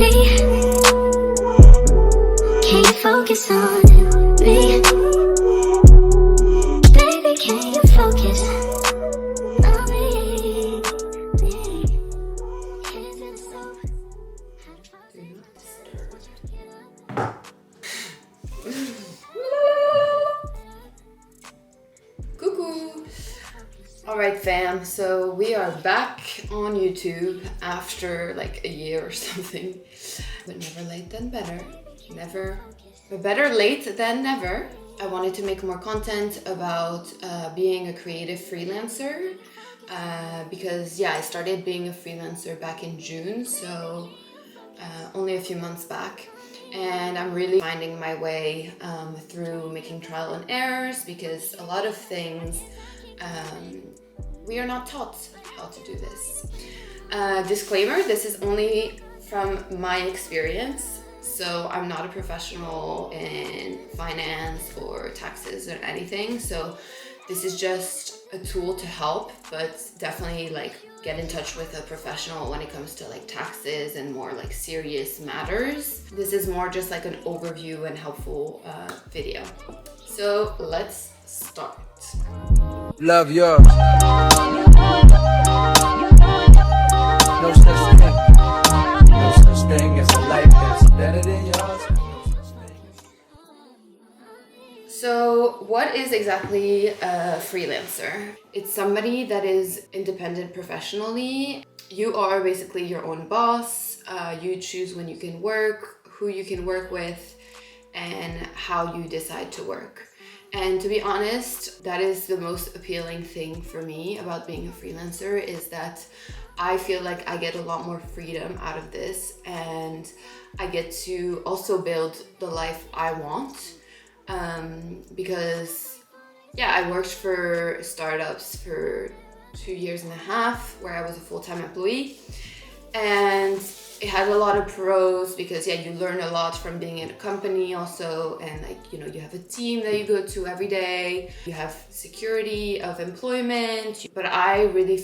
Can you focus on me? Baby, can you focus on me? Cuckoo! Alright fam, so we are back on YouTube after like a year or something. But never late than better. But better late than never. I wanted to make more content about being a creative freelancer because I started being a freelancer back in June, so only a few months back. And I'm really finding my way through making trial and errors because a lot of things we are not taught how to do this. Disclaimer, this is only from my experience. So I'm not a professional in finance or taxes or anything. So this is just a tool to help, but definitely like get in touch with a professional when it comes to like taxes and more like serious matters. This is more just like an overview and helpful video. So let's start. Love yours. No such thing. No such thing as a life that's better than yours. So what is exactly a freelancer? It's somebody that is independent professionally. You are basically your own boss. You choose when you can work, who you can work with, and how you decide to work. And to be honest, that is the most appealing thing for me about being a freelancer, is that I feel like I get a lot more freedom out of this, and I get to also build the life I want. Because I worked for startups for 2.5 years where I was a full-time employee, and it had a lot of pros because you learn a lot from being in a company also, and you have a team that you go to every day, you have security of employment. But I really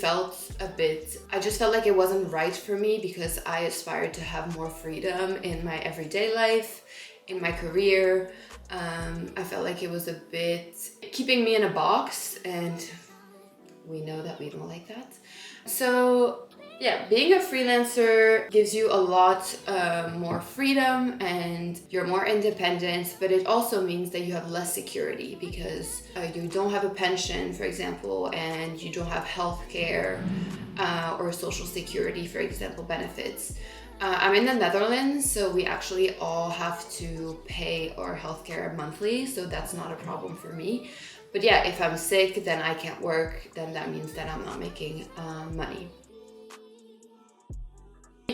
I just felt like it wasn't right for me because I aspired to have more freedom in my everyday life, in my career. I felt like it was a bit keeping me in a box, and we know that we don't like that. So being a freelancer gives you a lot more freedom and you're more independent, but it also means that you have less security because you don't have a pension, for example, and you don't have healthcare or social security, for example, benefits. I'm in the Netherlands, so we actually all have to pay our healthcare monthly, so that's not a problem for me. But if I'm sick, then I can't work, then that means that I'm not making money.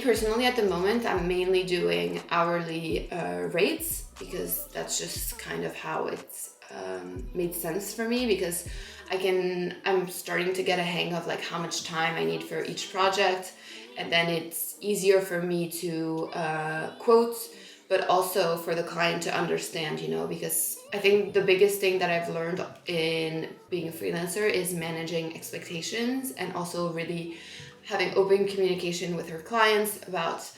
Personally, at the moment, I'm mainly doing hourly rates because that's just kind of how it's made sense for me, because I'm starting to get a hang of like how much time I need for each project, and then it's easier for me to quote, but also for the client to understand, because I think the biggest thing that I've learned in being a freelancer is managing expectations and also really having open communication with her clients about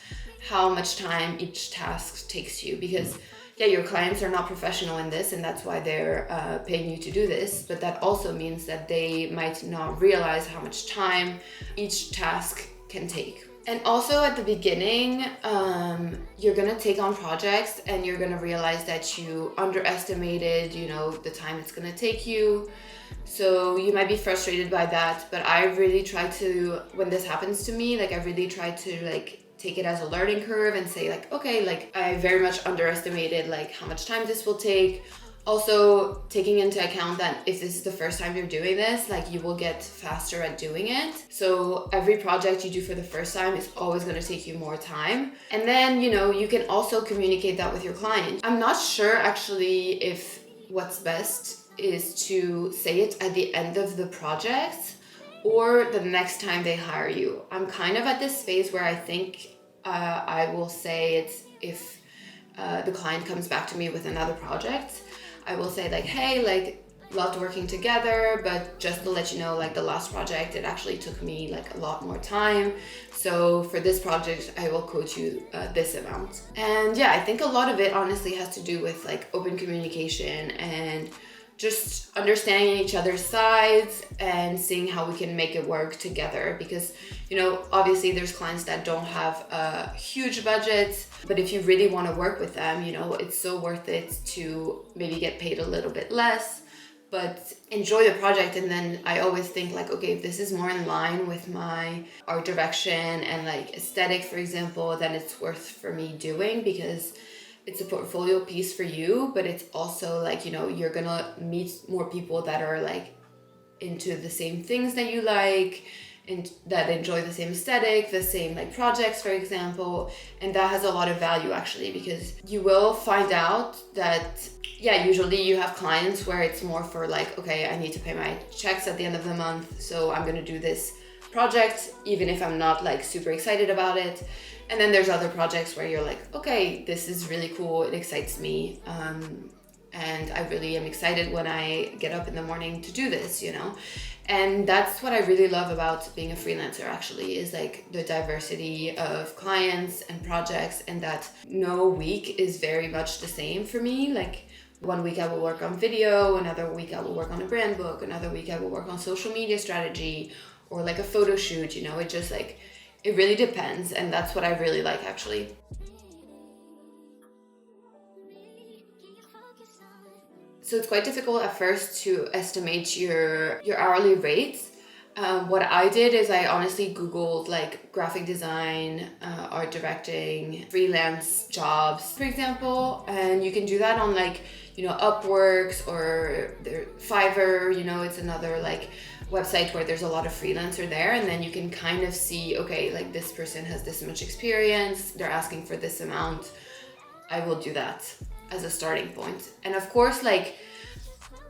how much time each task takes you, because your clients are not professional in this, and that's why they're paying you to do this, but that also means that they might not realize how much time each task can take. And also at the beginning, you're gonna take on projects and you're gonna realize that you underestimated, the time it's gonna take you. So you might be frustrated by that, but I really try to, when this happens to me, I really try to take it as a learning curve and say okay, I very much underestimated how much time this will take. Also taking into account that if this is the first time you're doing this, you will get faster at doing it. So every project you do for the first time is always going to take you more time. And then, you can also communicate that with your client. I'm not sure actually if what's best is to say it at the end of the project or the next time they hire you. I'm kind of at this phase where I think I will say it if the client comes back to me with another project. I will say hey, loved working together, but just to let you know, like the last project, it actually took me like a lot more time. So for this project, I will quote you this amount. And yeah, I think a lot of it honestly has to do with like open communication and just understanding each other's sides and seeing how we can make it work together. Because, you know, obviously there's clients that don't have a huge budget, but if you really want to work with them, you know, it's so worth it to maybe get paid a little bit less, but enjoy the project. And then I always think like, okay, if this is more in line with my art direction and like aesthetic, for example, then it's worth for me doing, because it's a portfolio piece for you, but it's also like, you know, you're gonna meet more people that are like into the same things that you like and that enjoy the same aesthetic, the same like projects, for example. And that has a lot of value actually, because you will find out that, yeah, usually you have clients where it's more for like, okay, I need to pay my checks at the end of the month, so I'm gonna do this project, even if I'm not like super excited about it. And then there's other projects where you're like, okay, this is really cool, it excites me, and I really am excited when I get up in the morning to do this, you know? And that's what I really love about being a freelancer actually, is like the diversity of clients and projects, and that no week is very much the same for me. Like one week I will work on video, another week I will work on a brand book, another week I will work on social media strategy or like a photo shoot, you know? It just like, it really depends, and that's what I really like actually. So it's quite difficult at first to estimate your hourly rates. What I did is I honestly Googled like graphic design, art directing, freelance jobs, for example, and you can do that on like, you know, Upworks or Fiverr, you know, it's another like website where there's a lot of freelancer there, and then you can kind of see, okay, like this person has this much experience, they're asking for this amount, I will do that as a starting point. And of course, like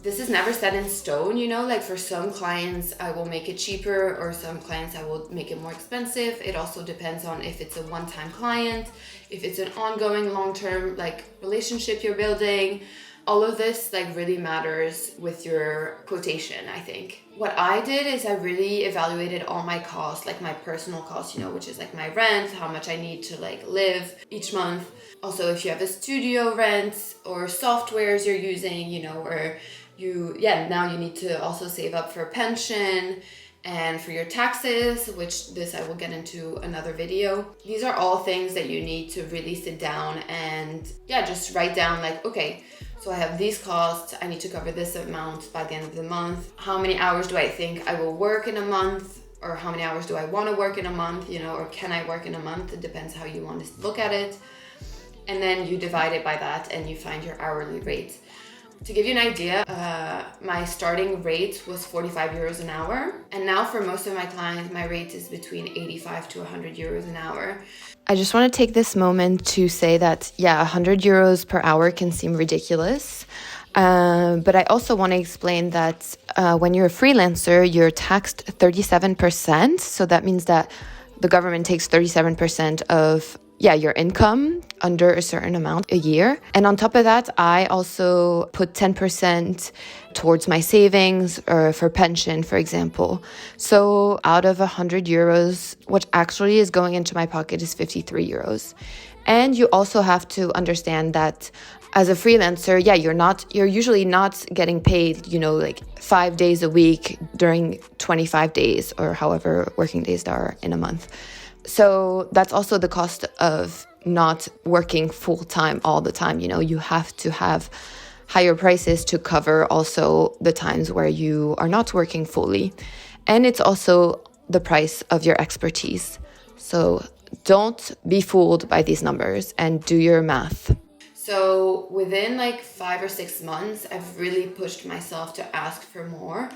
this is never set in stone, you know, like for some clients I will make it cheaper, or some clients I will make it more expensive. It also depends on if it's a one-time client, if it's an ongoing long-term like relationship you're building. All of this like really matters with your quotation, I think. What I did is I really evaluated all my costs, like my personal costs, you know, which is like my rent, how much I need to like live each month. Also, if you have a studio rent or softwares you're using, you know, or now you need to also save up for pension and for your taxes, which this I will get into another video. These are all things that you need to really sit down and just write down like, okay, so I have these costs, I need to cover this amount by the end of the month. How many hours do I think I will work in a month? Or how many hours do I want to work in a month, you know, or can I work in a month? It depends how you want to look at it. And then you divide it by that and you find your hourly rate. To give you an idea, my starting rate was 45 euros an hour. And now for most of my clients, my rate is between 85 to 100 euros an hour. I just want to take this moment to say that, 100 euros per hour can seem ridiculous. But I also want to explain that when you're a freelancer, you're taxed 37%. So that means that the government takes 37% of your income under a certain amount a year. And on top of that, I also put 10% towards my savings or for pension, for example. So out of 100 euros, what actually is going into my pocket is 53 euros. And you also have to understand that as a freelancer, you're usually not getting paid, you know, like 5 days a week during 25 days or however working days there are in a month. So that's also the cost of not working full time all the time. You know, you have to have higher prices to cover also the times where you are not working fully. And it's also the price of your expertise. So don't be fooled by these numbers and do your math. So within like 5 or 6 months, I've really pushed myself to ask for more.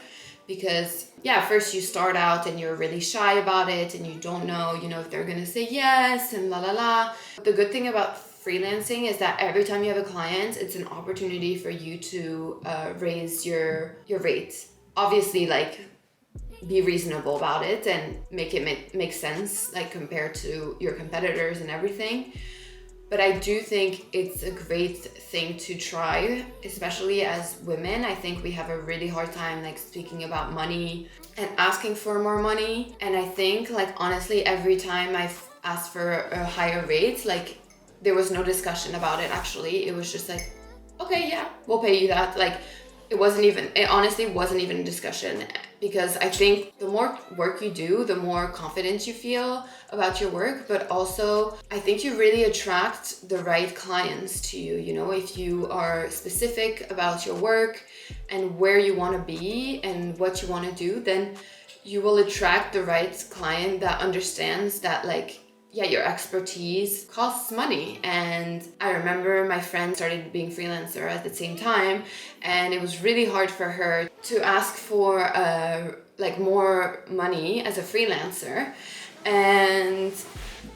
Because, first you start out and you're really shy about it and you don't know, you know, if they're going to say yes and la la la. The good thing about freelancing is that every time you have a client, it's an opportunity for you to raise your rate. Obviously, like, be reasonable about it and make it make sense, like, compared to your competitors and everything. But I do think it's a great thing to try, especially as women. I think we have a really hard time like speaking about money and asking for more money. And I think like honestly, every time I've asked for a higher rate, like there was no discussion about it actually. It was just like, okay, yeah, we'll pay you that. Like it honestly wasn't even a discussion, because I think the more work you do, the more confidence you feel about your work, but also I think you really attract the right clients to you. You know, if you are specific about your work and where you want to be and what you want to do, then you will attract the right client that understands that like, yeah, your expertise costs money. And I remember my friend started being freelancer at the same time, and it was really hard for her to ask for like more money as a freelancer. And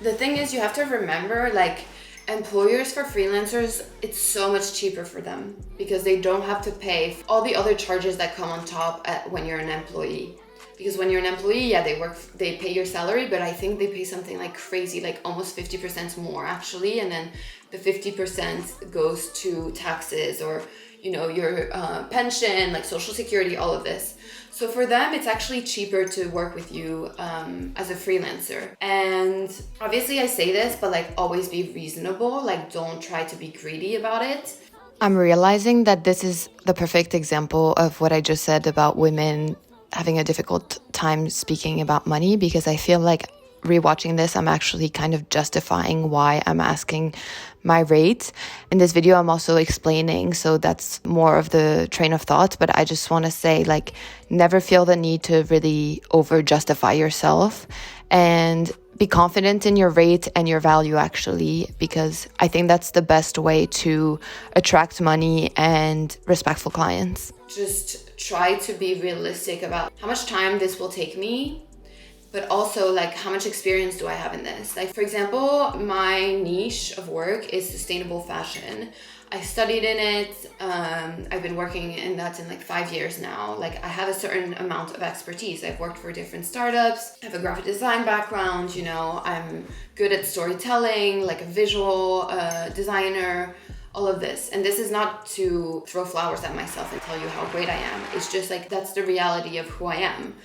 the thing is, you have to remember, like, employers for freelancers, it's so much cheaper for them because they don't have to pay all the other charges that come on top when you're an employee. Because when you're an employee, yeah, they pay your salary, but I think they pay something like crazy, like almost 50% more actually. And then the 50% goes to taxes or, you know, your pension, like social security, all of this. So for them, it's actually cheaper to work with you as a freelancer. And obviously I say this, but like always be reasonable. Like don't try to be greedy about it. I'm realizing that this is the perfect example of what I just said about women having a difficult time speaking about money, because I feel like rewatching this, I'm actually kind of justifying why I'm asking my rate. In this video, I'm also explaining, so that's more of the train of thought, but I just want to say, like, never feel the need to really over justify yourself, and be confident in your rate and your value actually, because I think that's the best way to attract money and respectful clients. Just try to be realistic about how much time this will take me, but also like how much experience do I have in this? Like for example, my niche of work is sustainable fashion. I studied in it. I've been working in that in like 5 years now. Like I have a certain amount of expertise. I've worked for different startups. I have a graphic design background, you know, I'm good at storytelling, like a visual designer, all of this. And this is not to throw flowers at myself and tell you how great I am. It's just like, that's the reality of who I am.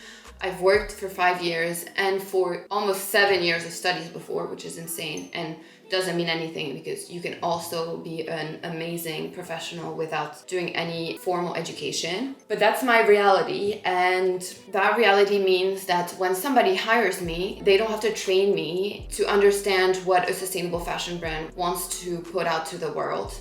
I've worked for 5 years and for almost 7 years of studies before, which is insane and doesn't mean anything, because you can also be an amazing professional without doing any formal education. But that's my reality, and that reality means that when somebody hires me, they don't have to train me to understand what a sustainable fashion brand wants to put out to the world.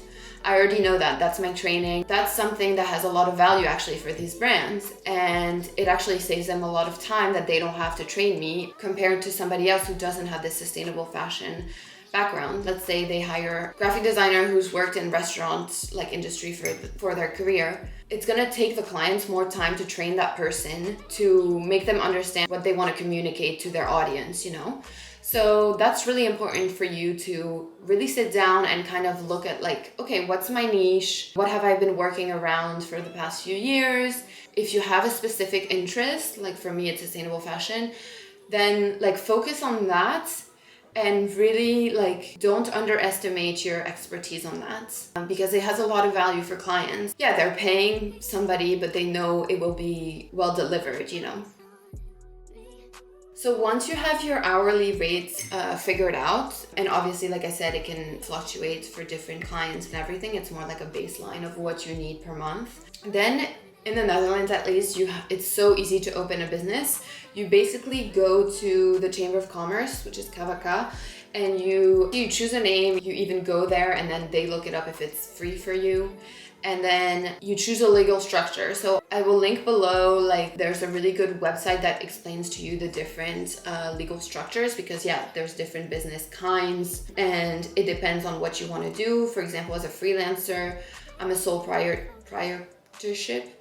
I already know that. That's my training. That's something that has a lot of value actually for these brands, and it actually saves them a lot of time that they don't have to train me compared to somebody else who doesn't have this sustainable fashion background. Let's say they hire a graphic designer who's worked in restaurants like industry for their career. It's gonna take the clients more time to train that person to make them understand what they want to communicate to their audience, you know? So that's really important for you to really sit down and kind of look at like, okay, what's my niche? What have I been working around for the past few years? If you have a specific interest, like for me, it's sustainable fashion, then like focus on that and really like don't underestimate your expertise on that, because it has a lot of value for clients. Yeah, they're paying somebody, but they know it will be well delivered, you know? So once you have your hourly rates figured out, and obviously, like I said, it can fluctuate for different clients and everything. It's more like a baseline of what you need per month. Then in the Netherlands, at least, it's so easy to open a business. You basically go to the Chamber of Commerce, which is KVK, and you choose a name, you even go there, and then they look it up if it's free for you. And then you choose a legal structure. So I will link below, like there's a really good website that explains to you the different legal structures, because yeah, there's different business kinds and it depends on what you want to do. For example, as a freelancer, I'm a sole proprietorship.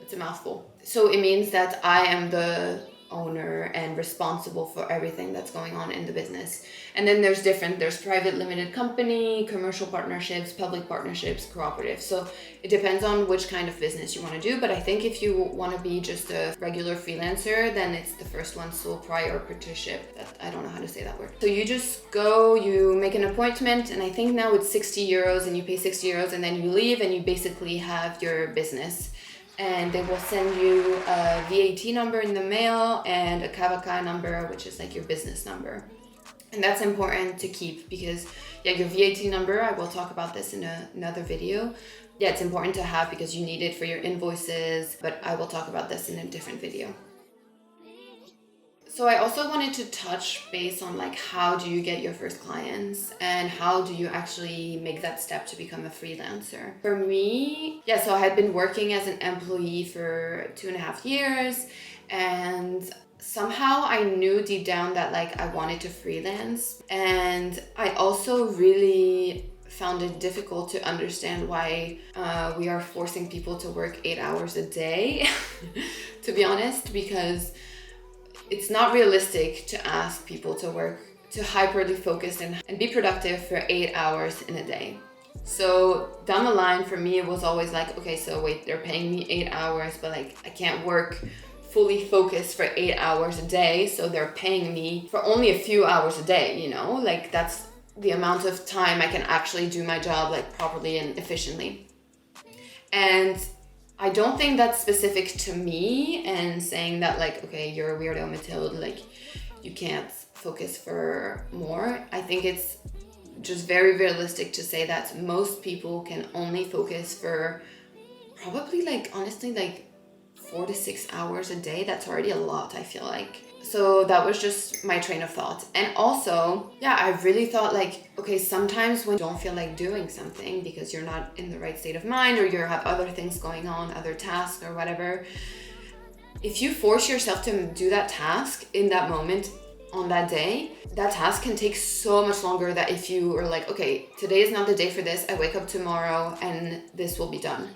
It's a mouthful. So it means that I am the owner and responsible for everything that's going on in the business. And then there's private limited company, commercial partnerships, public partnerships, cooperatives. So it depends on which kind of business you want to do. But I think if you want to be just a regular freelancer, then it's the first one, sole proprietorship. I don't know how to say that word. So you just go, you make an appointment, and I think now it's 60 euros, and you pay 60 euros, and then you leave, and you basically have your business. And they will send you a VAT number in the mail and a KVK number, which is like your business number. And that's important to keep because, yeah, your VAT number, I will talk about this in another video. Yeah, it's important to have because you need it for your invoices, but I will talk about this in a different video. So I also wanted to touch base on like how do you get your first clients and how do you actually make that step to become a freelancer. For me, yeah, so I had been working as an employee for 2.5 years, and somehow I knew deep down that like I wanted to freelance. And I also really found it difficult to understand why we are forcing people to work 8 hours a day, to be honest, because it's not realistic to ask people to work, to hyperly focus and be productive for 8 hours in a day. So down the line for me, it was always like, okay, so wait, they're paying me 8 hours, but like I can't work fully focused for 8 hours a day. So they're paying me for only a few hours a day, you know, like that's the amount of time I can actually do my job like properly and efficiently. And I don't think that's specific to me and saying that like, okay, you're a weirdo, Mathilde, like you can't focus for more. I think it's just very realistic to say that most people can only focus for probably like, honestly, like 4 to 6 hours a day. That's already a lot, I feel like. So that was just my train of thought. And also, yeah, I really thought like, okay, sometimes when you don't feel like doing something because you're not in the right state of mind or you have other things going on, other tasks or whatever, if you force yourself to do that task in that moment on that day, that task can take so much longer that if you are like, okay, today is not the day for this, I wake up tomorrow and this will be done.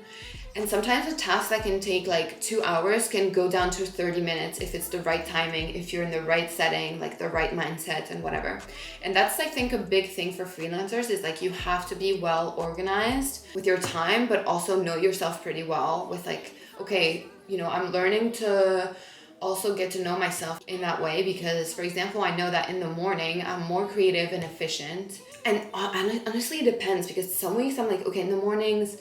And sometimes a task that can take like 2 hours can go down to 30 minutes if it's the right timing, if you're in the right setting, like the right mindset and whatever. And that's, I think, a big thing for freelancers is like you have to be well organized with your time, but also know yourself pretty well with like, okay, you know, I'm learning to also get to know myself in that way because, for example, I know that in the morning I'm more creative and efficient. And honestly, it depends because some weeks I'm like, okay, in the mornings,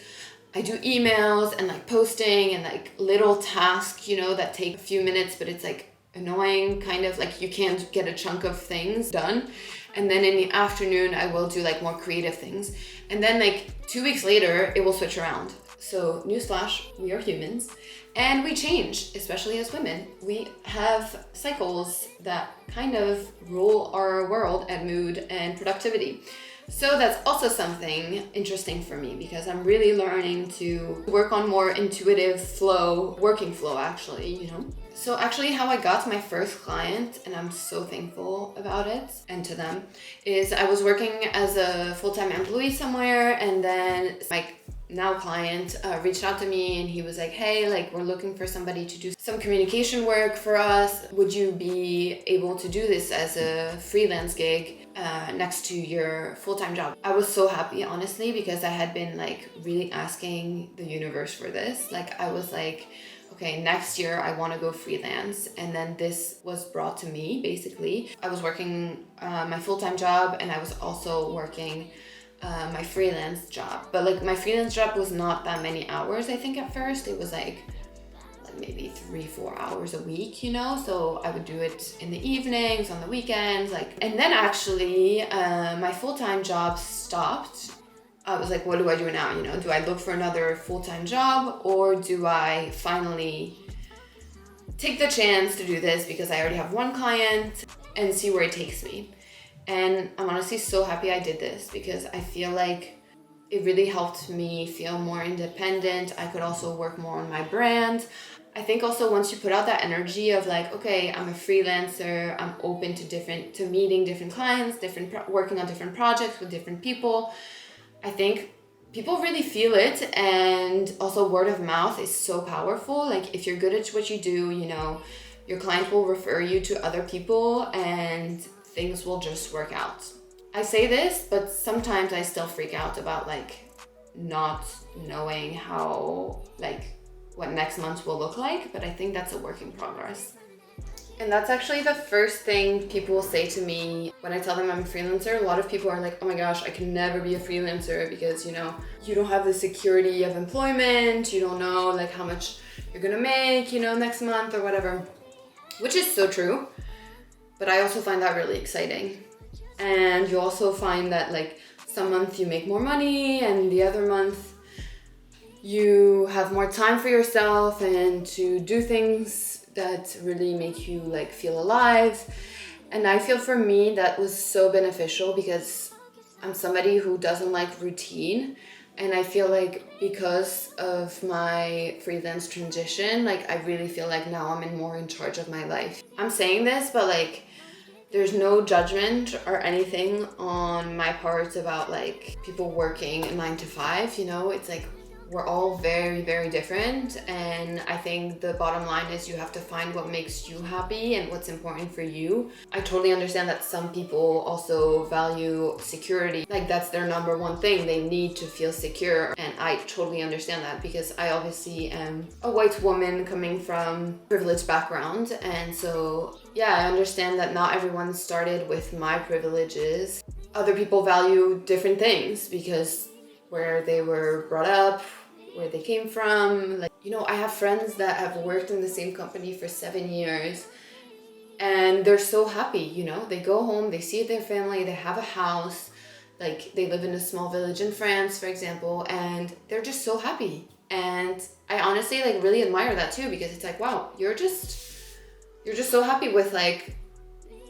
I do emails and like posting and like little tasks, you know, that take a few minutes, but it's like annoying, kind of like you can't get a chunk of things done. And then in the afternoon, I will do like more creative things. And then like 2 weeks later, it will switch around. So newsflash, we are humans and we change, especially as women. We have cycles that kind of rule our world and mood and productivity. So that's also something interesting for me because I'm really learning to work on more intuitive flow, working flow actually, you know. So actually how I got my first client, and I'm so thankful about it and to them, is I was working as a full-time employee somewhere, and then my now client reached out to me and he was like, hey, like we're looking for somebody to do some communication work for us. Would you be able to do this as a freelance gig next to your full-time job? I was so happy, honestly, because I had been like really asking the universe for this. Like I was like, okay, next year I want to go freelance. And then this was brought to me, basically. I was working my full-time job and I was also working my freelance job. But like my freelance job was not that many hours, I think at first. It was like maybe 3-4 hours a week, you know? So I would do it in the evenings, on the weekends, like, and then actually my full-time job stopped. I was like, what do I do now? You know, do I look for another full-time job or do I finally take the chance to do this because I already have one client and see where it takes me? And I'm honestly so happy I did this because I feel like it really helped me feel more independent. I could also work more on my brand. I think also once you put out that energy of like, okay, I'm a freelancer, I'm open to meeting different clients, working on different projects with different people. I think people really feel it, and also word of mouth is so powerful. Like if you're good at what you do, you know, Your client will refer you to other people and things will just work out. I say this, but sometimes I still freak out about like not knowing how, like what next month will look like, but I think that's a work in progress. And that's actually the first thing people will say to me when I tell them I'm a freelancer. A lot of people are like, oh my gosh, I can never be a freelancer because, you know, you don't have the security of employment, you don't know like how much you're gonna make, you know, next month or whatever, which is so true. But I also find that really exciting. And you also find that like some month you make more money and the other month you have more time for yourself and to do things that really make you like feel alive. And I feel for me that was so beneficial because I'm somebody who doesn't like routine, and I feel like because of my freelance transition, like I really feel like now I'm more in charge of my life. I'm saying this, but like there's no judgment or anything on my part about like people working a 9 to 5, you know, it's like we're all very, very different, and I think the bottom line is you have to find what makes you happy and what's important for you. I totally understand that some people also value security, like that's their number one thing, they need to feel secure, and I totally understand that because I obviously am a white woman coming from a privileged background, and so yeah, I understand that not everyone started with my privileges. Other people value different things because where they were brought up, where they came from. Like, you know, I have friends that have worked in the same company for 7 years and they're so happy, you know, they go home, they see their family, they have a house, like they live in a small village in France, for example, and they're just so happy. And I honestly like really admire that too, because it's like, wow, you're just so happy with like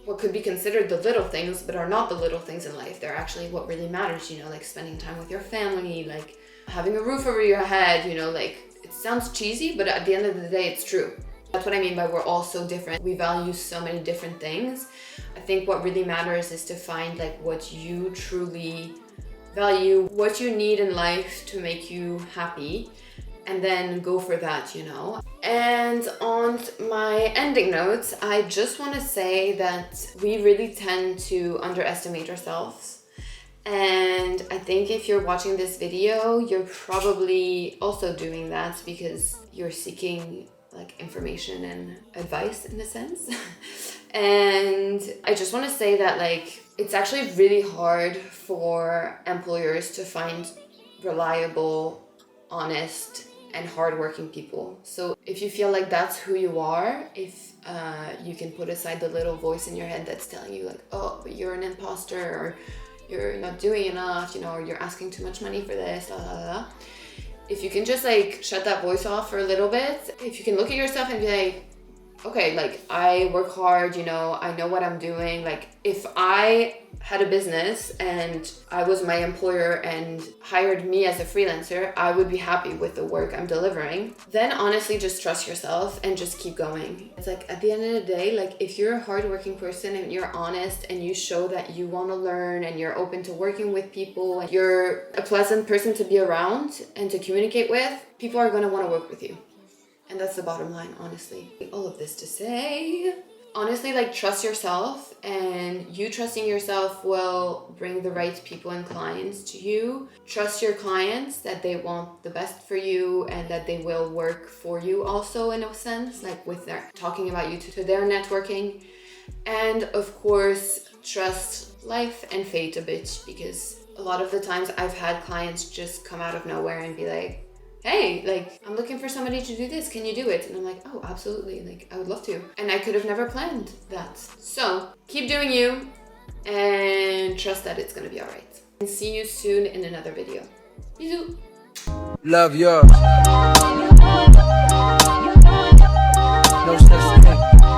what could be considered the little things, but are not the little things in life. They're actually what really matters, you know, like spending time with your family, like having a roof over your head, you know, like it sounds cheesy, but at the end of the day, it's true. That's what I mean by we're all so different. We value so many different things. I think what really matters is to find like what you truly value, what you need in life to make you happy, and then go for that, you know. And on my ending notes, I just want to say that we really tend to underestimate ourselves. And I think if you're watching this video, you're probably also doing that because you're seeking like information and advice in a sense. And I just want to say that like it's actually really hard for employers to find reliable, honest, and hardworking people. So if you feel like that's who you are, if you can put aside the little voice in your head that's telling you like, oh, but you're an imposter, or you're not doing enough, you know, or you're asking too much money for this, blah, blah, blah. If you can just like shut that voice off for a little bit, if you can look at yourself and be like, okay, like I work hard, you know, I know what I'm doing. Like if I had a business and I was my employer and hired me as a freelancer, I would be happy with the work I'm delivering. Then honestly, just trust yourself and just keep going. It's like at the end of the day, like if you're a hardworking person and you're honest and you show that you want to learn and you're open to working with people and you're a pleasant person to be around and to communicate with, people are going to want to work with you. And that's the bottom line, honestly. All of this to say, honestly, like trust yourself, and you trusting yourself will bring the right people and clients to you. Trust your clients that they want the best for you and that they will work for you also in a sense, like with their talking about you to their networking. And of course, trust life and fate a bit, because a lot of the times I've had clients just come out of nowhere and be like, hey, like, I'm looking for somebody to do this. Can you do it? And I'm like, oh, absolutely. Like, I would love to. And I could have never planned that. So keep doing you and trust that it's going to be all right. And see you soon in another video. Bisous. Love yours.